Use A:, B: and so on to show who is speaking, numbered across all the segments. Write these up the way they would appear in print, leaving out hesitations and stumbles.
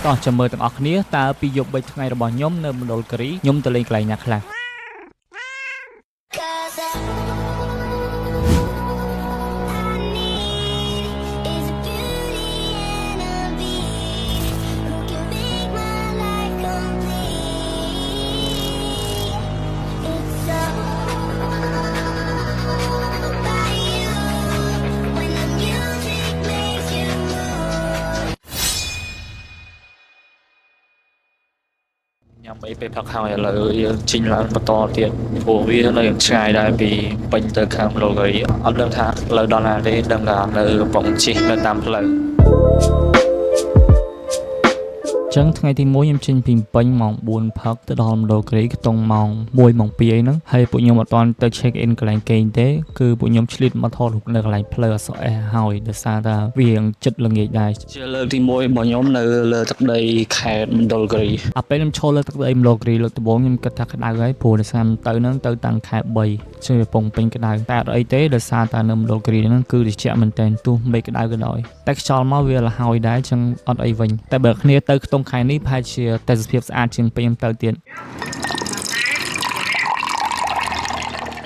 A: តោះចាំមើលទាំងអស់គ្នាតើពីយប់3ថ្ងៃរបស់ខ្ញុំនៅមណ្ឌលគិរីខ្ញុំទៅលេងកន្លែងណាខ្លះញ៉ាំអីពេលផឹកហើយឥឡូវយើងជិញឡើងបន្តទៀតព្រោះវានៅឆ្ងាយដែរពីពេញទៅខាងលូរីអត់ដឹងថាផ្លូវដល់ណាទេដឹងថានៅកំពង់ជិះនៅតាមផ្លូវចឹងថ្ងៃទី1ខ្ញុំចេញពីពេញម៉ោង4ផឹកទៅដល់មណ្ឌលគិរីខ្ទង់ម៉ោង1ម៉ោង2អីហ្នឹងហើយពួកខ្ញុំអត់ទាន់ទៅ check in កន្លែងគេងទេគឺពួកខ្ញុំឆ្លៀតមកថតរូបនៅកន្លែងផ្លូវអសអែហើយដោយសារតែវាចិត្តល្ងាចដែរជាលើកទី1របស់ខ្ញុំនៅលើទឹកដីខេត្តមណ្ឌលគិរីពេលខ្ញុំឈរលើទឹកដីមណ្ឌលគិរីលើកដំបូងខ្ញុំគិតថាក្តៅហើយព្រោះដោយសារទៅហ្នឹងទៅតាំងខែ3ជាកំពុងពេញក្តៅតែអត់អីទេដោយសារតែនៅមណ្ឌលគិរីហ្នឹងគឺត្រជាក់មែនតើទោះមិនក្តៅក៏ដោយតែខ្យល់មកវាលហើយដែរចឹងអត់អីវិញតែបើគ្នាទៅខ្ទង់ខែនេះប្រហែលជាទេសភាពស្អាតជាងពេលខ្ញុំទៅទៀត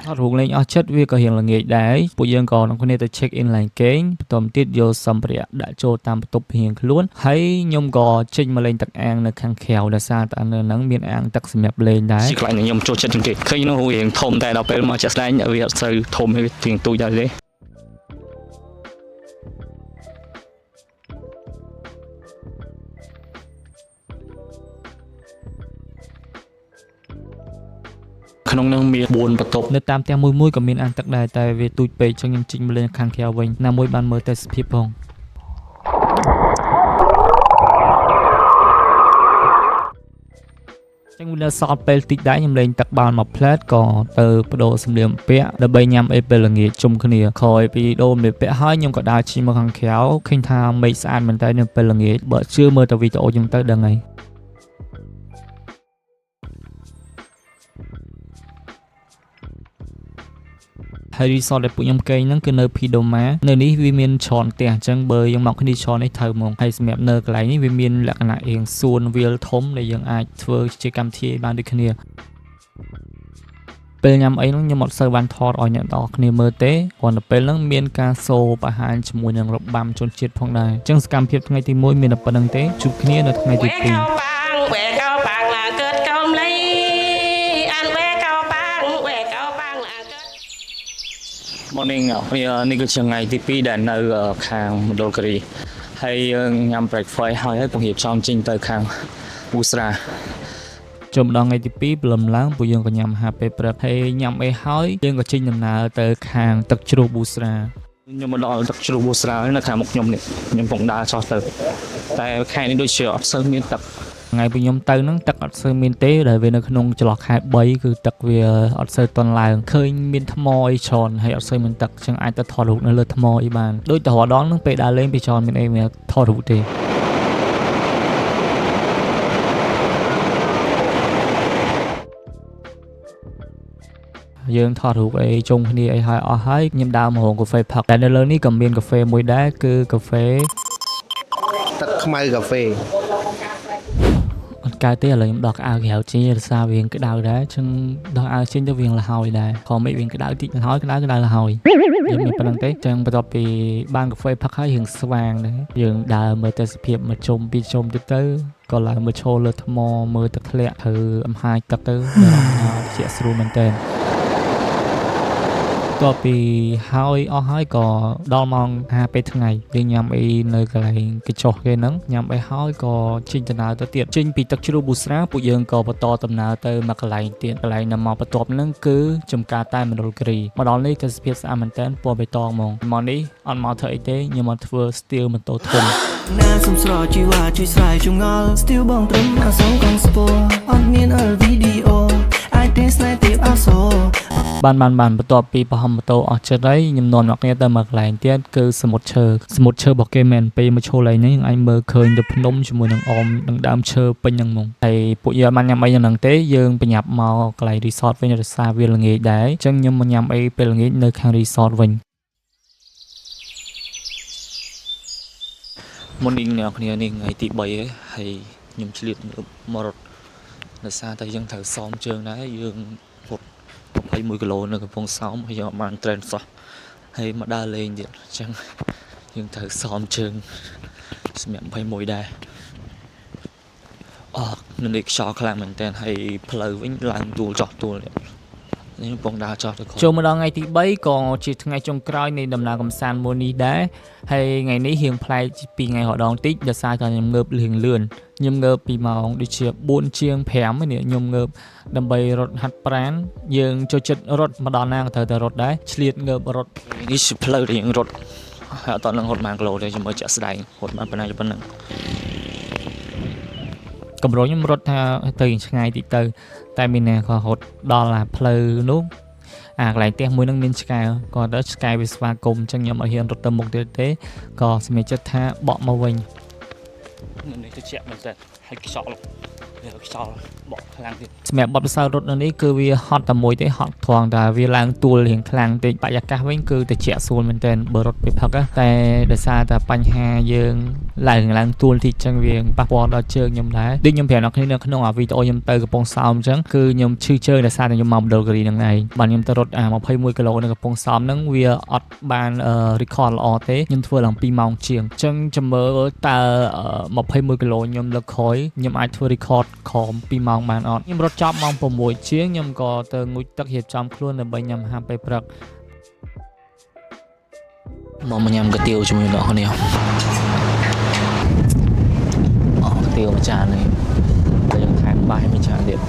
A: អត់រូងលេងអស់ចិត្តវាក៏រៀងល្ងាចដែរពួកយើងក៏នឹងគ្នាទៅ check in ឡើងគេងបន្តទៀតយកសម្ភារៈដាក់ចូលតាមបន្ទប់រៀងខ្លួនហើយខ្ញុំក៏ចេញមកលេងទឹកអាងនៅខាងក្រៅដោយសារតែនៅហ្នឹងមានអាងទឹកសម្រាប់លេងដែរជាកន្លែងខ្ញុំចូលចិត្តជាងគេឃើញនោះរៀងធំតែដល់ពេលមកចាក់ស្ដែងវាអត់សូវធំទេរៀងទូចដែរទេក្នុងនឹងមាន4បន្ទប់នៅតាមផ្ទះមួយក៏មានអាងទឹកដែរតែវាទូចពេកចឹងខ្ញុំជីកមកលេងខាងក្រៅវិញណាមួយបានមើលទេសភាពផងចឹងនៅសល់ពេលតិចដែរខ្ញុំលេងទឹកបានមួយផ្លែតក៏ទៅបដូរសម្លៀកបំពាក់ដើម្បីញ៉ាំអីពេលល្ងាចជុំគ្នាក្រោយពីដូរសម្លៀកបំពាក់ហើយខ្ញុំក៏ដើរជិះមកខាងក្រៅឃើញថាមេឃស្អាតមែនតើនៅពេលល្ងាចបើជឿមើលតែវីដេអូខ្ញុំទៅដឹងហើយហើយ resort ដែលពួកខ្ញុំគេងហ្នឹងគឺនៅ Pidoma នៅនេះវាមានច្រើនផ្ទះអញ្ចឹងបើយើងមកគ្នាច្រើននេះត្រូវហ្មងហើយសម្រាប់នៅកន្លែងនេះវាមានលក្ខណៈរៀងសួនវាលធំដែលយើងអាចធ្វើជាកម្មវិធីបានដូចគ្នាពេលញ៉ាំអីហ្នឹងខ្ញុំអត់សូវបានថតឲ្យអ្នកនរគ្នាមើលទេគ្រាន់តែពេលហ្នឹងមានការសូបអាហារជាមួយនឹងរបាំជនជាតិផងដែរអញ្ចឹងសកម្មភាពថ្ងៃទី1មានតែប៉ុណ្្នឹងទេជួបគ្នានៅថ្ងៃទី2Morning នេះគឺជាថ្ងៃទី2ដែលនៅខាងមណ្ឌលគិរីហើយយើងញ៉ាំ breakfast ហើយពងរៀបចំចេញទៅខាងប៊ូស្រាចូលម្ដងថ្ងៃទី2ព្រលឹមឡើងពួកយើងក៏ញ៉ាំអាហារពេលព្រឹកហើយញ៉ាំអីហើយយើងក៏ចេញដំណើរទៅខាងទឹកជ្រោះប៊ូស្រាខ្ញុំមកដល់ទឹកជ្រោះប៊ូស្រានៅខាងមុខខ្ញុំនេះខ្ញុំកំពុងដើរចុះទៅតែខែនេះដូចជាអត់សូវមានទឹកថ្ងៃពីខ្ញុំទៅហ្នឹងទឹកអត់សូវមានទេដែលវានៅក្នុងចន្លោះខែ3គឺទឹកវាអត់សូវតន់ឡើងឃើញមានថ្មអីច្រើនហើយអត់សូវមានទឹកចឹងអាចទៅថតរូបនៅលើថ្មអីបានដូចតែរដងហ្នឹងពេលដើរលេងពីច្រើនមានអីមានថតរូបទេយើងថតរូបអីជុំគ្នាអីហើយអស់ហើយខ្ញុំដើរមករោងកាហ្វេផឹកតែនៅលើនេះក៏មានកាហ្វេមួយដែរគឺកាហ្វេ
B: ទឹកខ្មៅកាហ្វេ
A: អត់កើតទេឥឡូវខ្ញុំដោះអាវក្រៅចេញរសាវាក្តៅដែរចឹងដោះអាវចេញទៅវាលហើយដែរខំមិនវាក្តៅតិចលហើយក្តៅលហើយយើងមានប៉ុណ្្នឹងទេចឹងបន្ទាប់ពីបានកាហ្វេផឹកហើយរឿងស្វាងដែរយើងដើរមើលទេសភាពមួយជុំពីរជុំទៅក៏ឡើងមកឈរលើថ្មមើលទឹកធ្លាក់ធ្វើអំហាយទឹកទៅជាស្រួលមែនតើតពីហើយអស់ហើយក៏ដល់ម៉ោង5ពេលថ្ងៃយើងញ៉ាំអីនៅកន្លែងកញ្ចុះគេហ្នឹងញ៉ាំអីហើយក៏ចេញដំណើរទៅទៀតចេញពីទឹកជ្រោះប៊ូស្រាពួកយើងក៏បន្តដំណើរទៅមកកន្លែងទៀតកន្លែងនៅមកបន្ទាប់ហ្នឹងគឺចំការតែមណ្ឌលគិរីមកដល់នេះទេសភាពស្អាតមែនតើពណ៌បៃតងហ្មងមកនេះអត់មកធ្វើអីទេខ្ញុំមកធ្វើ steel ម៉ូតូធំណាសំស្រោជីវ៉ាជួយស្រាយចងល់ steel បងត្រឹមអាសងកងស្ពរអត់មានវីដេអូអាចទេស្នេហ៍ទេអាសោបានបន្ទាប់ពីបោះម៉ូតូអស់ចិត្តហើយខ្ញុំនាំអ្នកគ្នាទៅមកកន្លែងទៀតគឺសមុទ្រឈើរបស់គេមែនពេលមកឈរឡើងនេះយើងអាចមើលឃើញទៅភ្នំជាមួយនឹងអមនឹងដើមឈើពេញហ្នឹងហ្មងហើយពួកយើងបានញ៉ាំអីយ៉ាងហ្នឹងទេយើងបញ្ញាប់មកកន្លែង resort វិញរសារវាល្ងាចដែរអញ្ចឹងខ្ញុំមកញ៉ាំអីពេលល្ងាចនៅខាង resort វិញ មុននេះអ្នកគ្នានេះថ្ងៃទី3ហើយខ្ញុំឆ្លៀតមករត់ដោយសារតែយើងត្រូវซ้อมជើងដែរយើងរត់21គីឡូនៅកំពង់សោមហើយយើងអត់បានត្រេនសោះហើយមកដើរលេងទៀតអញ្ចឹងយើងត្រូវซ้อมជើងសម្រាប់21ដែរនៅនេះខ្យល់ខ្លាំងមែនតើហើយផ្លូវវិញឡើងទួលចោះទួលនេះកំពុងដើរចោះទៅចូលមកដល់ថ្ងៃទី3ក៏ជាថ្ងៃចុងក្រោយនៃដំណើរកម្សាន្តមួយនេះដែរហើយថ្ងៃនេះរៀងប្លែកពីថ្ងៃរដងតិចដោយសារតែខ្ញុំងើបរៀងលឿនខ្ញុំងើបពីម៉ោងដូចជា4ជាង5នេះខ្ញុំងើបដើម្បីរត់ហាត់ប្រាណយើងចូលចិត្តរត់មកដល់ណាក៏ត្រូវតែរត់ដែរឆ្លៀតងើបរត់នេះជាផ្លូវដែលយើងរត់ហើយអត់តនឹងរត់បានគីឡូទេខ្ញុំមើលជាក់ស្ដែងរត់បានប៉ុណ្ណាប៉ុណ្ណឹងកម្រខ្ញុំរត់ថាទៅឆ្ងាយតិចទៅតែមានអ្នកក៏រត់ដល់អាផ្លូវនោះកន្លែងផ្ទះមួយនឹងមានឆ្កែក៏ដល់ឆ្កែវាស្វាគមន៍អញ្ចឹងខ្ញុំអត់ហ៊ានរត់ទៅមុខទៀតទេក៏សម្រេចចិត្តថាបកមកវិញនេះទៅជាក់មែនតើហើយខ្យល់បកខ្លាំងទៀតសម្រាប់បទពិសោធន៍រត់នៅនេះគឺវាហត់តែមួយទេហត់ត្រង់តែវាឡើងទួលរៀងខ្លាំងតិចបរិយាកាសវិញគឺត្រជាក់ស្រួលមែនតើបើរត់ពេលផឹកតែដោយសារតែបញ្ហាយើងឡើងទួលតិចអញ្ចឹងវាប៉ះពាល់ដល់ជើងខ្ញុំដែរដូចខ្ញុំប្រាប់អ្នកគ្នានៅក្នុងវីដេអូខ្ញុំទៅកំពង់សោមអញ្ចឹងគឺខ្ញុំឈឺជើងដោយសារតែខ្ញុំមកមណ្ឌលគិរីហ្នឹងឯងបាទខ្ញុំទៅរត់21គីឡូនៅកំពង់សោមហ្នឹងវាអត់បាន record ល្អទេខ្ញុំធ្វើឡើង2ម៉ោងជាងអញ្ចឹងចាំមើលតើ21គីឡូខ្ញុំលើកក្រោយខ្ញុំអាចធ្វើ record ក្រោម2ម៉ោងបានអត់ខ្ញុំរត់ចប់ម៉ោង6ជាងខ្ញុំក៏ទៅងូតទឹករៀបចំខ្លួនដើម្បីញ៉ាំអាហារពេលព្រឹកមកញ៉ាំកាទៀវជាមួយអ្នកនេះកាទៀវមួយចាននេះតែយើងថែមបាយមួយចានទៀត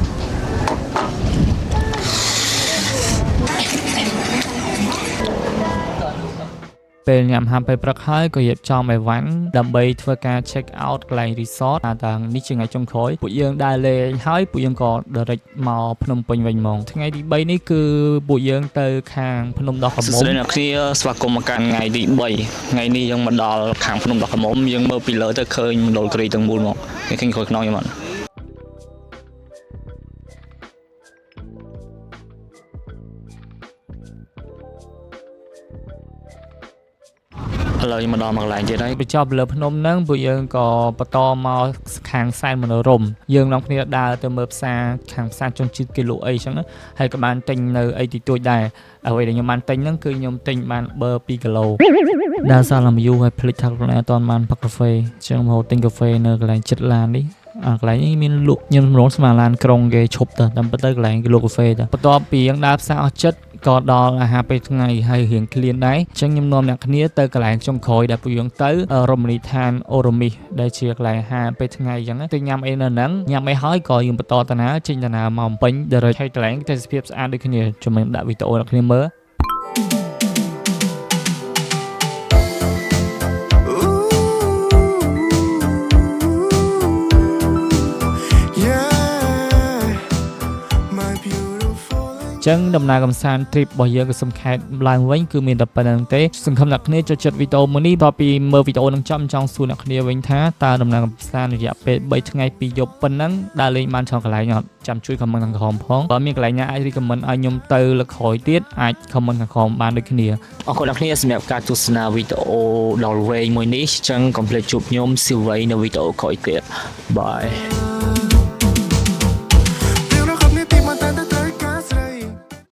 A: ពេលញ៉ាំអាហារពេលព្រឹកហើយក៏រៀបចំអីវ៉ាន់ដើម្បីធ្វើការ check out កន្លែង resort តានេះជាថ្ងៃចុងក្រោយពួកយើងដើរលេងហើយពួកយើងក៏ direct មកភ្នំពេញវិញហ្មងថ្ងៃទី3នេះគឺពួកយើងទៅខាងភ្នំដោះកមុំសួស្តីអ្នកគ្នាស្វាគមន៍មកកាន់ថ្ងៃទី3ថ្ងៃនេះយើងមកដល់ខាងភ្នំដោះកមុំយើងមើលពីលើទៅឃើញមណ្ឌលគិរីទាំងមូលមកឃើញក្រោយខ្នងខ្ញុំអត់ឥឡូវយើងមកដល់កន្លែងទៀតហើយបញ្ចប់លើភ្នំហ្នឹងពួកយើងក៏បន្តមកខាងសែនមនោរម្យយើងនាំគ្នាដើរទៅមើលផ្សារខាងផ្សារជនជាតិគេលក់អីចឹងហើយក៏បានទិញនៅអីតិចតួចដែរអ្វីដែលខ្ញុំបានទិញហ្នឹងគឺខ្ញុំទិញបានបើ2គីឡូដើរសល់តែមួយយូរហើយភ្លេចថាខ្លួនឯងអត់ទាន់បានផឹកកាហ្វេចឹងមកទិញកាហ្វេនៅកន្លែងចិត្តឡាននេះកន្លែងនេះមានលក់ខ្ញុំរងស្មានឡានក្រុងគេឈប់ទៅតាមពិតទៅកន្លែងគេលក់កាហ្វេទៅបន្ទាប់ពីយើងដើរផ្សារអស់ចិត្តក៏ដល់អាហារពេលថ្ងៃហើយរៀងឃ្លានដែរអញ្ចឹងខ្ញុំនាំអ្នកគ្នាទៅកន្លែងចុងក្រោយដែលពួកយើងទៅរមណីយដ្ឋានអូរ៉ូមីសដែលជាកន្លែងអាហារពេលថ្ងៃអញ្ចឹងទៅញ៉ាំអីនៅហ្នឹងញ៉ាំអីហើយក៏យើងបន្តតាណាចេញតាណាមកពេញដែលហើយកន្លែងទេសភាពស្អាតដូចគ្នាជំរុញដាក់វីដេអូអ្នកគ្នាមើលចឹងដំណើរកម្សាន្ត trip របស់យើងក៏សំខេតឡើងវិញគឺមានតែប៉ុណ្្នឹងទេសង្ឃឹមអ្នកគ្នាចូលចិត្តវីដេអូមួយនេះតពីមើលវីដេអូនឹងចង់សួរអ្នកគ្នាវិញថាតើដំណើរកម្សាន្តរយៈពេល3ថ្ងៃ2យប់ប៉ុណ្ណឹងដើរលេងបានច្រើនកន្លែងអត់ចាំជួយ comment ខាងក្រោមផងបើមានកន្លែងណាអាច recommend ឲ្យខ្ញុំទៅលើក្រោយទៀតអាច comment ខាងក្រោមបានដូចគ្នាអរគុណអ្នកគ្នាសម្រាប់ការទស្សនាវីដេអូដល់វែងមួយនេះចឹងកុំភ្លេចជួបខ្ញុំស៊ីវ័យនៅវីដេអូក្រោយទៀតបាយ